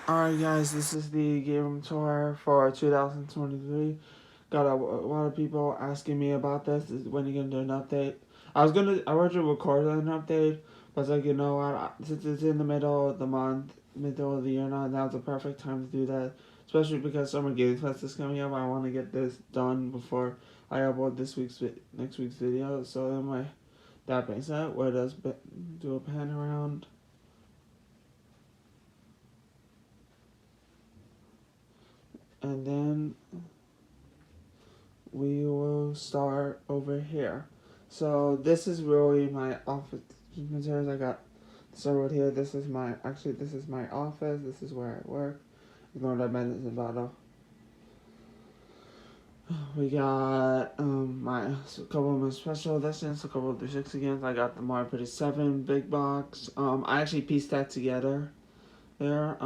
Alright guys, this is the game tour for 2023. Got a lot of people asking me about this. When are you gonna do an update? I was to record an update, but I was like, you know what, since it's in the middle of the month, middle of the year now, now's the perfect time to do that. Especially because Summer Games Fest is coming up. I want to get this done before I upload next week's video. So that being said, let us do a pan around. And then we will start over here. So this is really my office materials. I got started here. This is my office. This is where I work. Ignore that medicine bottle. We got a couple of my special editions, a couple of 360 games. I got the Mario Party 7 big box. I actually pieced that together there.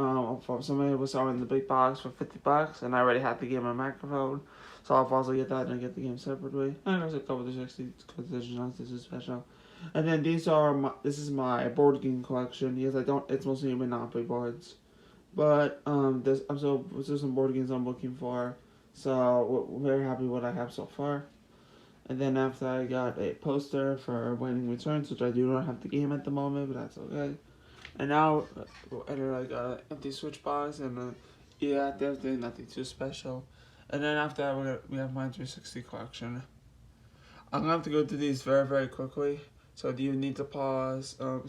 From somebody was selling the big box for $50, and I already had the game on microphone, so I'll also get that and get the game separately. And there's a couple of 360 editions. This is special. And then this is my board game collection. Yes, it's mostly Monopoly boards, but there's some board games I'm looking for. So we're very happy with what I have so far. And then after I got a poster for Waiting Returns, which I do not have the game at the moment, but that's okay. And now I got an empty Switch box and there's nothing too special. And then after that we have my 360 collection. I'm gonna have to go through these very, very quickly. So do you need to pause? So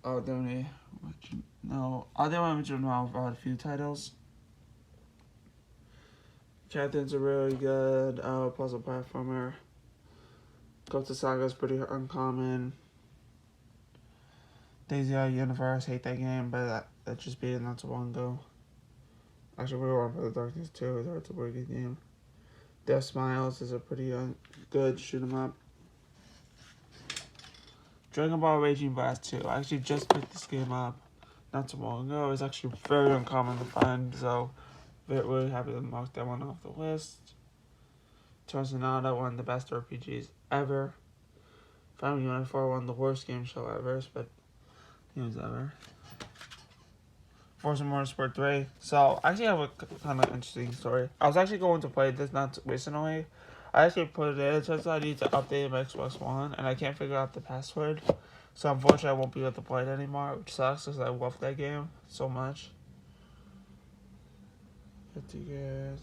I'll definitely let you know about a few titles. Captain's a really good puzzle platformer. Ghost of Saga is pretty uncommon. Daisy Universe, hate that game, but that just beat it not so long ago. Actually, we were on for the Darkness too. That's a pretty good game. Death Smiles is a pretty good shoot 'em up. Dragon Ball Raging Blast 2. I actually just picked this game up not so long ago. It's actually very uncommon to find, so really happy to mark that one off the list. Tornado, one of the best RPGs ever. Final Unit 4, one of the worst game show ever, but games ever. Forza Motorsport 3. So I actually have a kind of interesting story. I was actually going to play this not recently. I actually put it in. It turns out I need to update my Xbox One, and I can't figure out the password. So unfortunately, I won't be able to play it anymore, which sucks because I love that game so much. 50 years.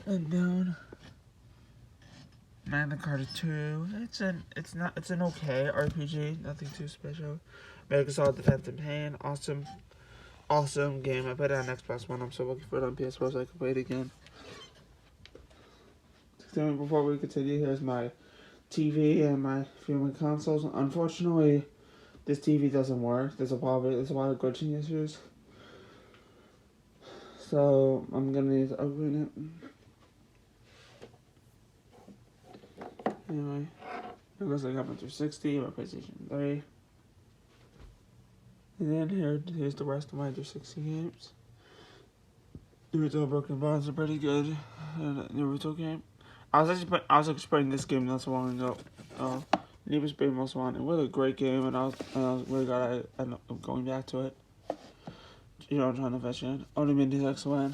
And down. Magna Carta 2. It's an okay RPG. Nothing too special. Mega Solid Defense and Pain. Awesome game. I played it on Xbox One. I'm so looking for it on PS4 so I can play it again. So before we continue, here's my TV and my viewing consoles. Unfortunately, this TV doesn't work. There's a lot of glitching issues. So I'm gonna need to open it. Anyway, it looks like I got my 360, my PlayStation 3. And then here's the rest of my 360 games. The original Broken Bonds are pretty good. And the original game. I was explaining this game not so long ago. Need to Spring Most Wanted. It was a great game, and I was really glad I ended up going back to it. You know, I'm trying to fetch it. Only Mindy's excellent.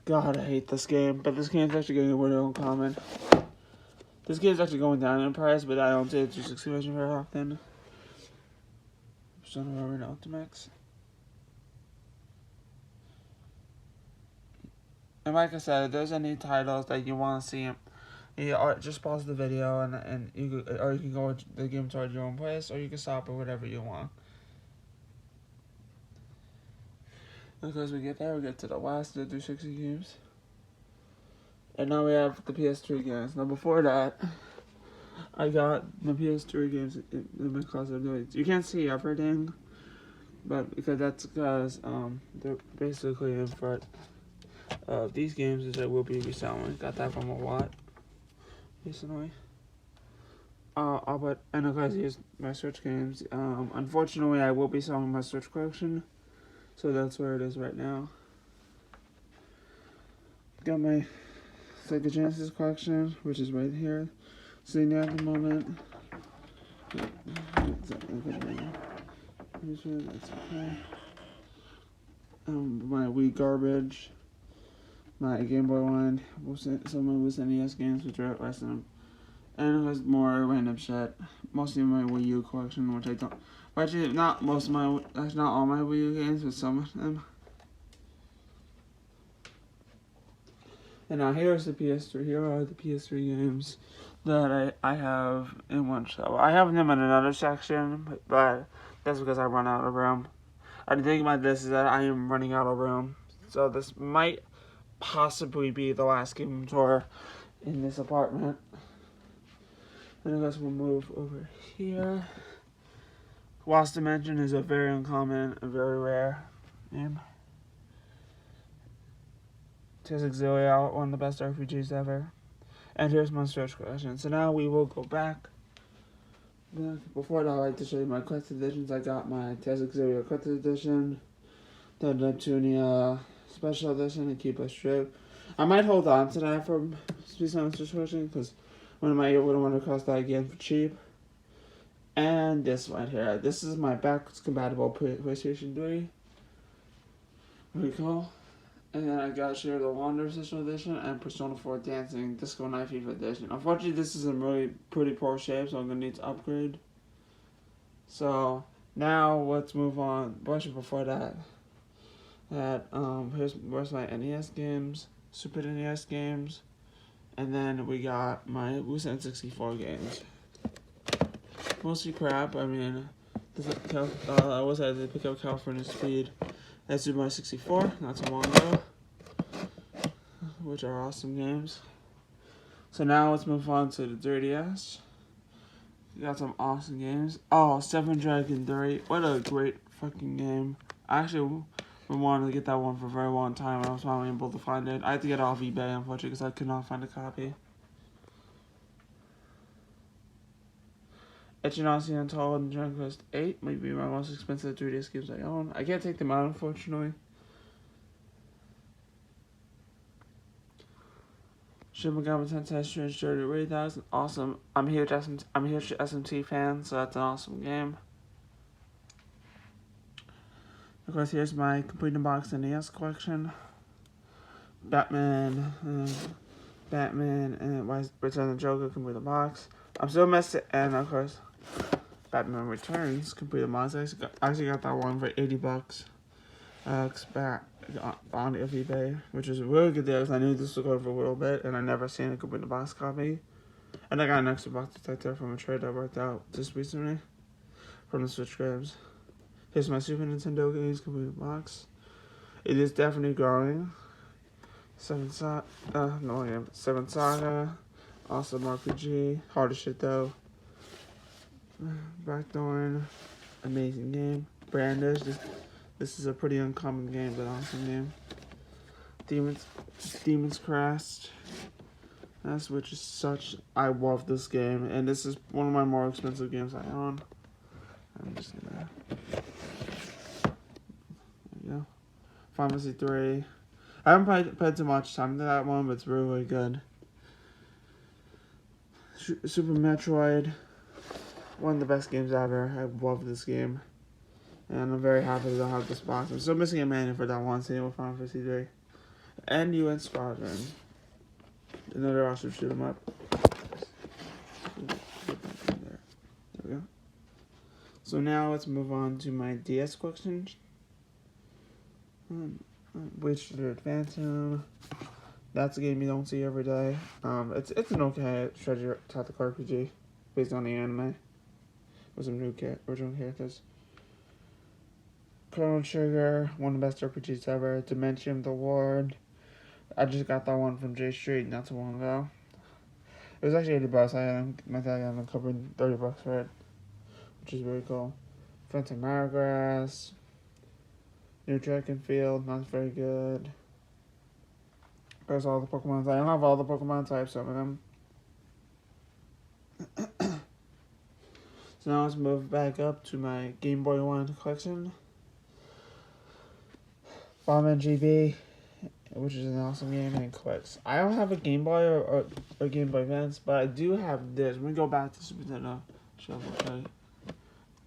God, I hate this game, but this game's actually getting really uncommon. This game's actually going down in price, but I don't see the 360 version very often. Persona Urban Ultimax. And like I said, if there's any titles that you want to see, just pause the video and you can go to the game towards your own place, or you can stop or whatever you want. Because we get to the last of the 360 games. And now we have the PS3 games. Now before that, I got the PS3 games in my closet. You can't see everything, but because they're basically in front of these games that I will be reselling. Got that from a lot recently. And of course, here's my Switch games. Unfortunately, I will be selling my Switch collection. So that's where it is right now. Got my Sega Genesis Collection, which is right here, sitting there at the moment. That's okay. My Wii garbage, my Game Boy one, some of my SNES games, which are less than, and it has more random shit. Mostly my Wii U collection, which I don't. Actually, not most of my, that's not all my Wii U games, but some of them. And now here's the PS3. Here are the PS3 games that I have in one shelf. I have them in another section, but that's because I run out of room. The thing about this is that I am running out of room, so this might possibly be the last game tour in this apartment. And I guess we'll move over here. Lost Dimension is a very uncommon and very rare game. Tears Exilia, one of the best RPGs ever. And here's my SNES Collection. So now we will go back. Before that, I'd like to show you my collected editions. I got my Tears Exilia collected edition, the Neptunia special edition, and Keep Us Strip. I might hold on to that for Speed SNES Collection because when am I able to want to cost that again for cheap? And this right here. This is my backwards compatible PlayStation 3. Pretty cool. And then I got Share the Wanderers edition and Persona 4 Dancing Disco Night FIFA edition. Unfortunately, this is in really pretty poor shape, so I'm going to need to upgrade. So, now let's move on. But actually, before that, where's my NES games, Super NES games, and then we got my Wii N64 games. Mostly crap. I mean, I was at the pick up California Speed. That's Super Mario 64, not too long ago, which are awesome games. So now let's move on to the 3DS. We got some awesome games. Oh, Seven Dragon 3, what a great fucking game. I actually wanted to get that one for a very long time, and I was finally able to find it. I had to get it off eBay, unfortunately, because I could not find a copy. Echinasi Untold and Dragon Quest 8 might be my most expensive 3DS games I own. I can't take them out, unfortunately. Shin Megami Tensei Strange Journey Raid, awesome. I'm a huge SMT fan, so that's an awesome game. Of course, here's my complete in box NES collection. Batman, and Return of the Joker complete in box. I'm still missing, and of course, Batman Returns complete in box. I actually got that one for $80. Back on eBay, which is a really good deal because I knew this was going for a little bit, and I never seen a complete in box copy. And I got an extra box protector from a trade I worked out just recently from the Switch games. Here's my Super Nintendo games complete in box. It is definitely growing. Seven Saga, awesome RPG, hard as shit though. Backdoor, amazing game. Brandish, this is a pretty uncommon game, but awesome game. Demon's Crest. Which is such, I love this game, and this is one of my more expensive games I own. I'm just gonna, there we go. Final Fantasy 3. I haven't played too much time to that one, but it's really, really good. Super Metroid, one of the best games ever. I love this game, and I'm very happy to have this box. I'm still missing a manual for that one, same with Final Fantasy 3. And UN Squadron, another awesome shoot 'em up. There we go. So now let's move on to my DS collection. Witcher Phantom. That's a game you don't see every day. It's an okay treasure tactical RPG based on the anime with some new original characters. Chrono Trigger, one of the best RPGs ever. Dimension of the Lord. I just got that one from J Street not too long ago. It was actually $80. My dad got it covered $30 for it, which is really cool. Phantom Hourglass. New Track and Field, not very good. There's all the Pokemon types. I don't have all the Pokemon types, some of them. So now let's move back up to my Game Boy 1 collection. Bomberman GB which is an awesome game, and Clicks. I don't have a Game Boy or Game Boy Advance, but I do have this. Let me go back to Super Nintendo. Okay.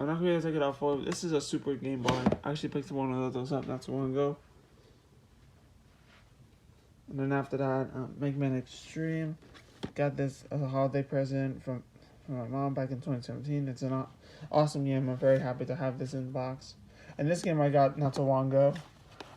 I'm not going to take it out for this is a Super Game Boy. I actually picked one of those up not too long ago. And then after that, Mega Man Extreme. Got this as a holiday present from my mom back in 2017. It's an awesome game. I'm very happy to have this in the box. And this game I got not so long ago.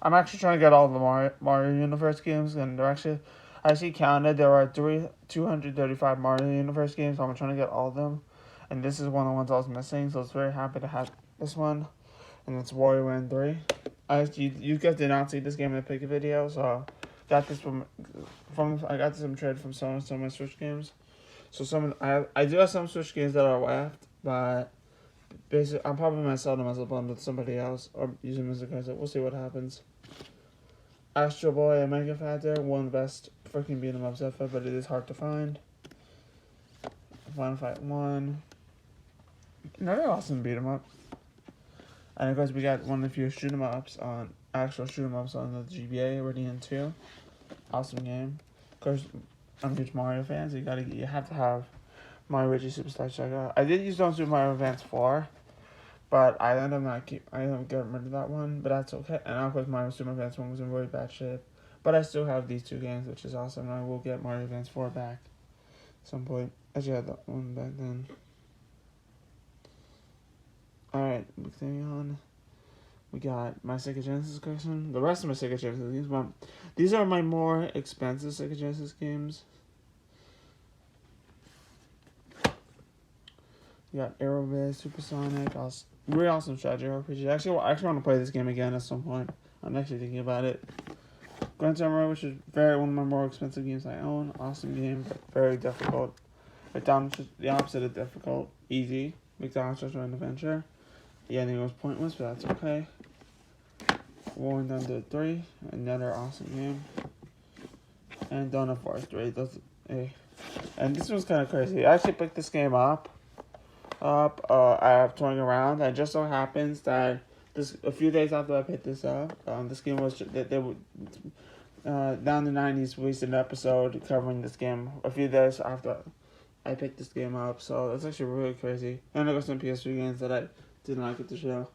I'm actually trying to get all the Mario Universe games, and they're actually, I actually counted, there are 235 Mario Universe games, so I'm trying to get all of them. And this is one of the ones I was missing, so I was very happy to have this one. And it's WarioWare 3. You guys did not see this game in the pick video, so got this I got this in trade from some of my Switch games. So I do have some Switch games that are left, but basically I'm probably gonna sell them as a bundle with somebody else or use them as a card. We'll see what happens. Astro Boy and Mega Factor, one of the best freaking beat 'em ups ever, but it is hard to find. Final Fight 1. Another awesome beat 'em up. And of course we got one of the few shoot 'em ups on the GBA Meridian 2. Awesome game. Of course, I'm a huge Mario fan, so you have to have Mario Luigi Superstar Saga. I did use Super Mario Advance 4, but I ended up getting rid of that one, but that's okay. And of course Mario Super Advance 1 was in really bad shape. But I still have these two games, which is awesome, and I will get Mario Advance 4 back at some point. I actually had that one back then. Alright, continuing on. We got my Sega Genesis collection. The rest of my Sega Genesis games, but these are my more expensive Sega Genesis games. We got Aerobiz, Supersonic, really awesome strategy RPG. I actually want to play this game again at some point. I'm actually thinking about it. Gran Turismo, which is one of my more expensive games I own. Awesome game, but very difficult. McDonald's the opposite of difficult. Easy. McDonald's Just Run Adventure. The ending was pointless, but that's okay. Warring Thunder 3, another awesome game. And Dawn of War 3. And this was kind of crazy. I actually picked this game up. I have touring around. And it just so happens that a few days after I picked this up, this game was down in the 90s released an episode covering this game a few days after I picked this game up. So it's actually really crazy. And I got some PS3 games that I did not get to show.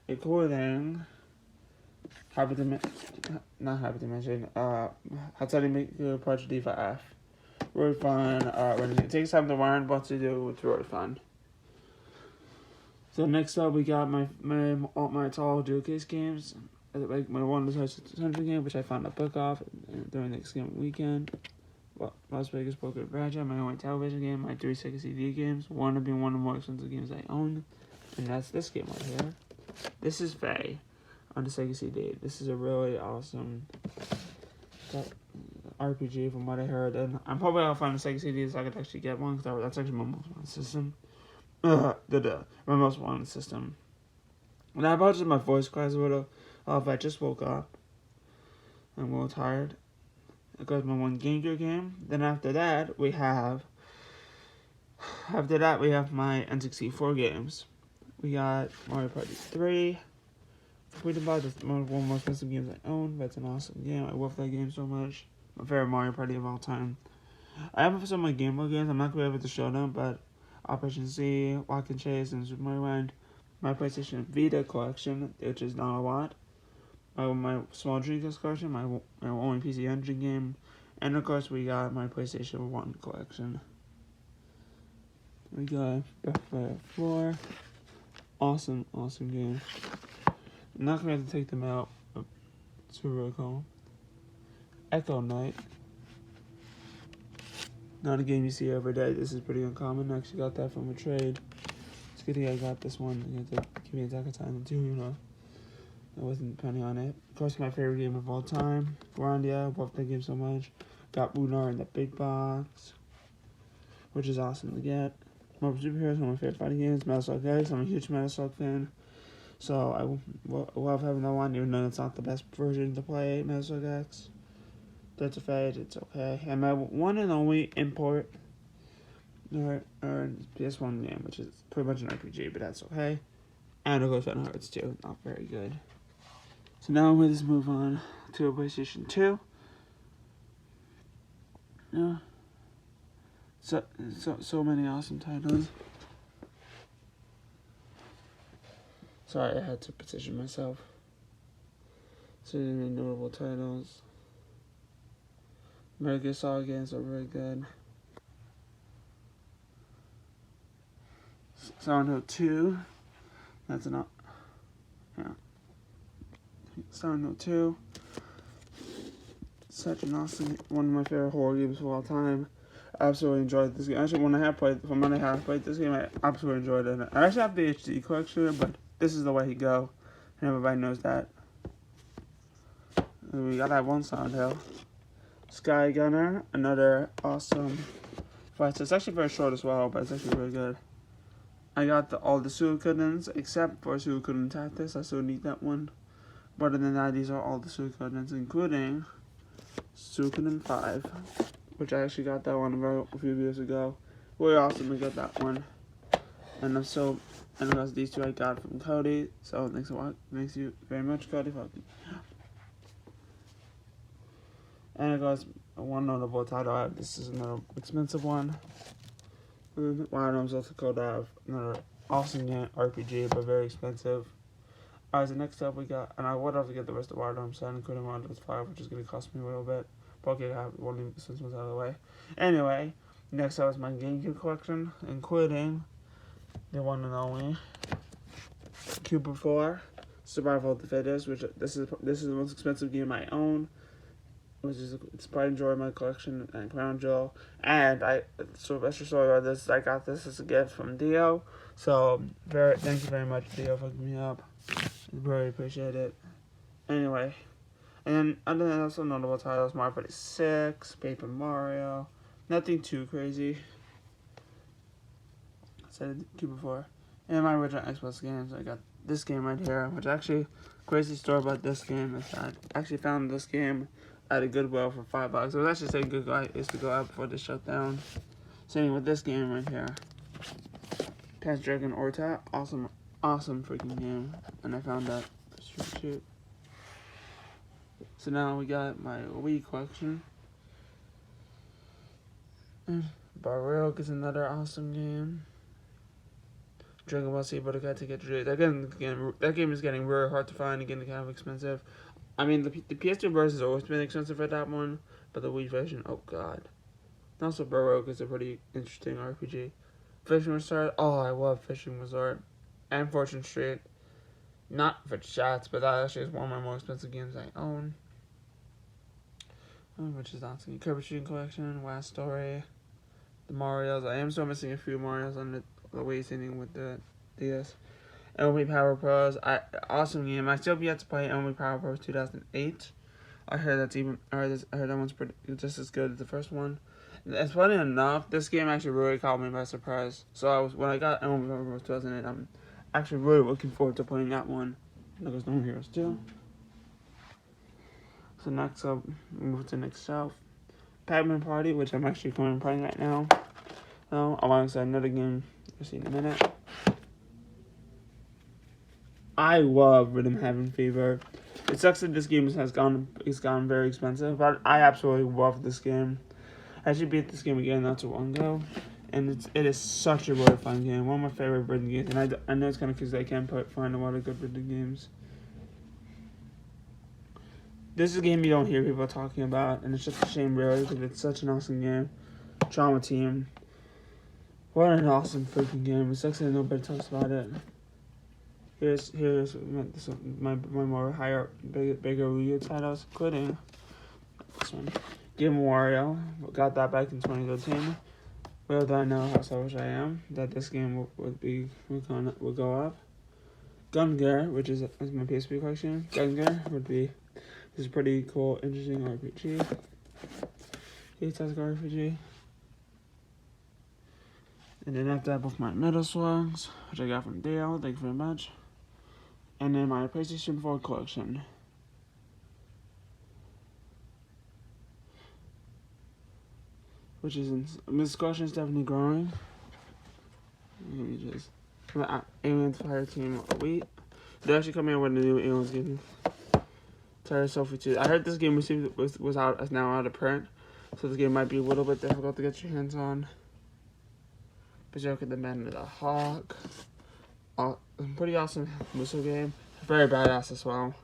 Including Hatsune Miku Project Diva F. Really fun. It takes time to learn what to do. It's really fun. So next up, we got my Tall Showcase games. Like my One of the Century game, which I found a book off during the Thanksgiving weekend. Las Vegas Poker Bradshaw, my only television game, my 3 Sega CD games. One of the more expensive games I own. And that's this game right here. This is Faye on the Sega CD. This is a really awesome RPG from what I heard. And I'm probably going to find a Sega CD so I could actually get one, because that's actually my most wanted system. My most wanted system. And I apologize my voice cracks a little off. I just woke up. I'm a little tired. It goes my one GameCube game. Then after that, we have my N64 games. We got Mario Party 3. Freedom Ball is one of the most expensive games I own, but it's an awesome game. I love that game so much. My favorite Mario Party of all time. I have some of my Game Boy games. I'm not going to be able to show them, but Operation C, Walk and Chase, and Super Mario Land. My PlayStation Vita collection, which is not a lot. My Small Dreamcast collection, my only PC Engine game. And of course, we got my PlayStation 1 collection. We got Breath of Fire 4. Awesome game. I'm not going to have to take them out. It's really cool. Echo Knight. Not a game you see every day. This is pretty uncommon. I actually got that from a trade. It's good thing I got this one. You have to give me Attack of Titan 2, you know. I wasn't depending on it. Of course, my favorite game of all time. Grandia. Love that game so much. Got Lunar in the big box, which is awesome to get. Marvel Superheroes, one of my favorite fighting games. Metal Slug X. I'm a huge Metal Slug fan. So I love having that one, even though it's not the best version to play Metal Slug X. That's a fade, it's okay. And my one and only import or PS1 game, which is pretty much an RPG, but that's okay. And of course, Phantom Hearts too, not very good. So now we just move on to a PlayStation 2. Yeah. So many awesome titles. Sorry, I had to position myself. So many notable titles. Metal Gear Solid games are very good. Silent Hill 2. That's an Silent Hill 2. Such an awesome, one of my favorite horror games of all time. I absolutely enjoyed this game. Actually, when I have played this game, I absolutely enjoyed it. I actually have the HD collection, but this is the way you go, and everybody knows that. And we gotta have one Silent Hill. Sky Gunner, another awesome fight. It's actually very short as well, but it's actually really good. I got all the Suikoudens, except for Suikouden Tactics. I still need that one. But other than that, these are all the Suikoudens, including Suikouden 5, which I actually got that one a few years ago. Really awesome to get that one. And of course, these two I got from Cody. So thanks you very much, Cody. And of course, one notable title. This is another expensive one. Wild Arms of Dakota, another awesome game, RPG, but very expensive. Alright, so next up we got, and I would have to get the rest of Wild Arms 7, including Wild Arms 5, which is going to cost me a little bit. But okay, I have one since one's out of the way. Anyway, next up is my GameCube collection, including the one and only Cube 4, Survival of the Fittest, which this is the most expensive game I own. It's pride and joy of my collection and crown jewel. And so extra story about this, I got this as a gift from Dio. So thank you very much, Dio, for hooking me up. Really appreciate it. Anyway, and then other than that, some notable titles: Mario Party 6, Paper Mario. Nothing too crazy. I said Cube 4. And my original Xbox games, I got this game right here, which actually, crazy story about this game is that I actually found this game at a Goodwill for $5. I was actually saying Goodwill is to go out before they shut down. Same with this game right here. Past Dragon Orta, awesome freaking game, and I found that shoot. So now we got my Wii collection. Baroque is another awesome game. Dragon Ball Z Budokai Tenkaichi. That game is getting really hard to find and getting kind of expensive. I mean, the PS2 version has always been expensive for that one, but the Wii version, oh god. And also, Baroque is a pretty interesting RPG. Fishing Resort, oh, I love Fishing Resort. And Fortune Street. Not for shots, but that actually is one of my more expensive games I own. Which is awesome. Kirby Shooting Collection, Last Story, the Marios. I am still missing a few Marios on the Wii sitting with the DS. MLB Power Pros, awesome game. I still have yet to play MLB Power Pros 2008. I heard that one's just as good as the first one. And funny enough, this game actually really caught me by surprise. So when I got MLB Power Pros 2008, I'm actually really looking forward to playing that one. And there's No Heroes 2. So next up, move to the next shelf. Pac-Man Party, which I'm actually currently playing right now. Alongside another game you'll see in a minute. I love Rhythm Heaven Fever. It sucks that this game has gone very expensive, but I absolutely love this game. I actually beat this game again not too long ago, and it is such a really fun game. One of my favorite rhythm games, and I know it's kind of because I can't find a lot of good rhythm games. This is a game you don't hear people talking about, and it's just a shame really because it's such an awesome game. Trauma Team. What an awesome freaking game. It sucks that nobody talks about it. Here's my more higher, bigger Wii U titles, including this one. Game Wario, got that back in 2013. Little did I know how selfish I am that this game would go up. Gun Gear, which is my PS2 collection. Gun Gear this is a pretty cool, interesting RPG. Tactical RPG. And then after that, both my Metal Slugs, which I got from Dale. Thank you very much. And then my PlayStation 4 Collection. Which is this collection is definitely growing. Let me just Alien Fire Team Elite. They're actually coming out with a new Aliens game. Terra Sophie 2. I heard this game was now out of print, so this game might be a little bit difficult to get your hands on. Berserker the Man of the Hawk. Pretty awesome missile game. Very badass as well.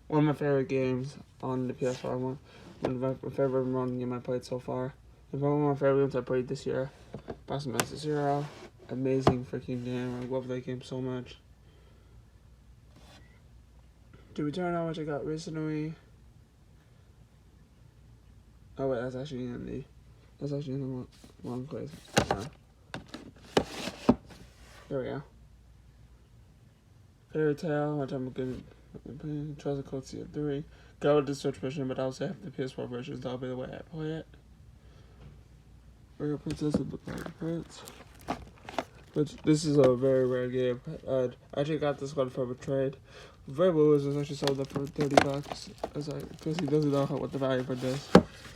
One of my favorite games on the PS4 one. One of my favorite run game I played so far. And one of my favorite games I played this year. Boston Master Zero. Amazing freaking game. I love that game so much. To return how much I got recently. Oh wait, that's actually in the wrong place. Yeah. There we go. Fairy Tail, which I'm gonna Treasure Code CO3. Go with the Switch version, but I also have the PS4 version, that'll be the way I play it. Royal Princess of the Black Prince. Which, this is a very rare game. I actually got this one from a trade. Very Lewis was actually sold up for $30. Because he doesn't know what the value for this.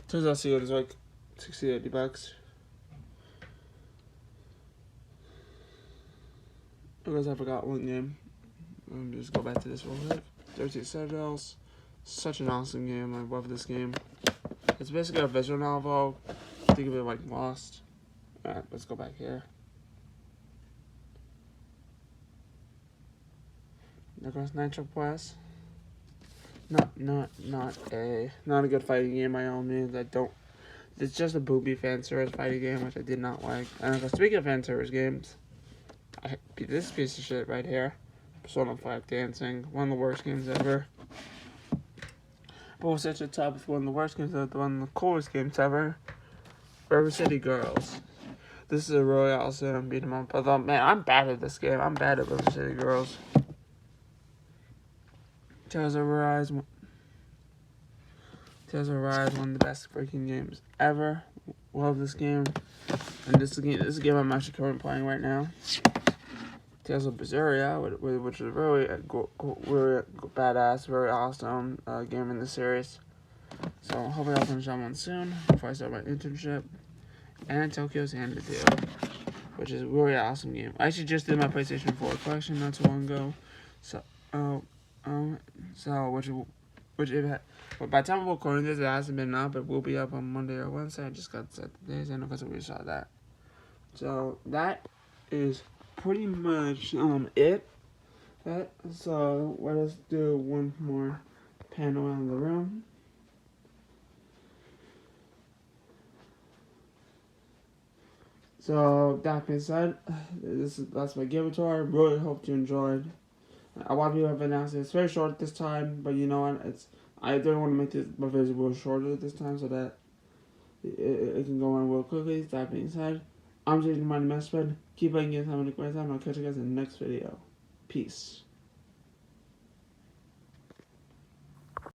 Turns out it was like $60-$80. Because I forgot one game. Let me just go back to this real quick. 13 Citadels. Such an awesome game. I love this game. It's basically a visual novel. Think of it like Lost. Alright, let's go back here. There goes Nitro Plus. Not a good fighting game by all means. It's just a booby fan service fighting game, which I did not like. And speaking of fan service games, this piece of shit right here. Persona 5 Dancing, one of the worst games ever. But we'll set the top with one of the worst games ever, one of the coolest games ever. River City Girls. This is a really awesome beat 'em up. Although, man, I'm bad at this game. I'm bad at River City Girls. Tales of Arise, one of the best freaking games ever. Love this game. And this is a game I'm actually currently playing right now. Tales of Berseria, which is really badass, very awesome game in the series. So hopefully I'll finish that one soon before I start my internship. And Tokyo Sanda 2, which is a really awesome game. I actually just did my PlayStation 4 Collection not too long ago. But by the time we're recording this, it hasn't been up. It will be up on Monday or Wednesday. I just got set the days. I know because we saw that. So that is pretty much it. So let us do one more panel around the room. So that being said, that's my game tour. I really hope you enjoyed. A lot of people have announced it. It's very short this time, but you know what? I don't want to make my videos a little shorter this time so that it can go on real quickly. That being said, I'm Jason Money Messman. Keep playing games, having a great time. I'll catch you guys in the next video. Peace.